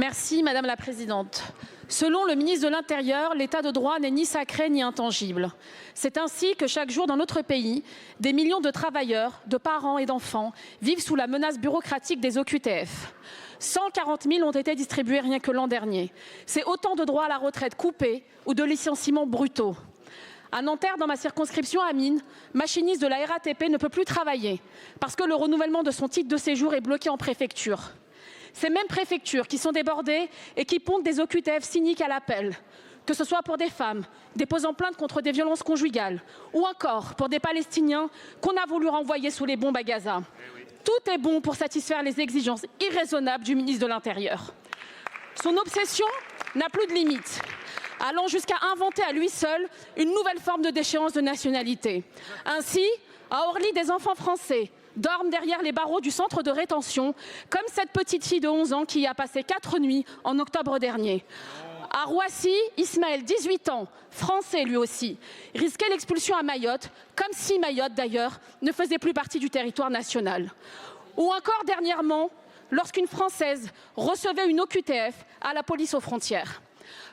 Merci Madame la Présidente. Selon le ministre de l'Intérieur, l'état de droit n'est ni sacré ni intangible. C'est ainsi que chaque jour dans notre pays, des millions de travailleurs, de parents et d'enfants vivent sous la menace bureaucratique des OQTF. 140 000 ont été distribués rien que l'an dernier. C'est autant de droits à la retraite coupés ou de licenciements brutaux. À Nanterre, dans ma circonscription, Amine, machiniste de la RATP, ne peut plus travailler parce que le renouvellement de son titre de séjour est bloqué en préfecture. Ces mêmes préfectures qui sont débordées et qui pondent des OQTF cyniques à l'appel, que ce soit pour des femmes déposant plainte contre des violences conjugales ou encore pour des Palestiniens qu'on a voulu renvoyer sous les bombes à Gaza. Tout est bon pour satisfaire les exigences irraisonnables du ministre de l'Intérieur. Son obsession n'a plus de limite, allant jusqu'à inventer à lui seul une nouvelle forme de déchéance de nationalité. Ainsi, à Orly, des enfants français dorment derrière les barreaux du centre de rétention, comme cette petite fille de 11 ans qui y a passé 4 nuits en octobre dernier. À Roissy, Ismaël, 18 ans, français lui aussi, risquait l'expulsion à Mayotte, comme si Mayotte d'ailleurs ne faisait plus partie du territoire national. Ou encore dernièrement, lorsqu'une Française recevait une OQTF à la police aux frontières.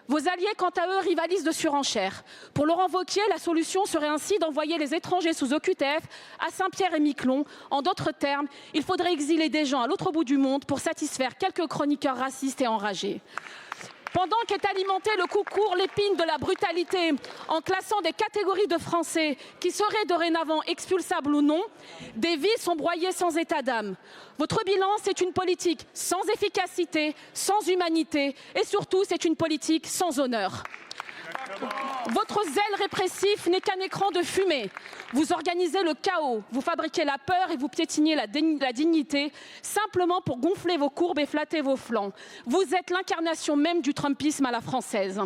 Vos alliés, quant à eux, rivalisent de surenchère. Pour Laurent Wauquiez, la solution serait ainsi d'envoyer les étrangers sous OQTF à Saint-Pierre-et-Miquelon. En d'autres termes, il faudrait exiler des gens à l'autre bout du monde pour satisfaire quelques chroniqueurs racistes et enragés. Pendant qu'est alimenté le concours l'épine de la brutalité en classant des catégories de Français qui seraient dorénavant expulsables ou non, des vies sont broyées sans état d'âme. Votre bilan, c'est une politique sans efficacité, sans humanité et surtout, c'est une politique sans honneur. Votre zèle répressif n'est qu'un écran de fumée. Vous organisez le chaos, vous fabriquez la peur et vous piétinez la dignité simplement pour gonfler vos courbes et flatter vos flancs. Vous êtes l'incarnation même du trumpisme à la française.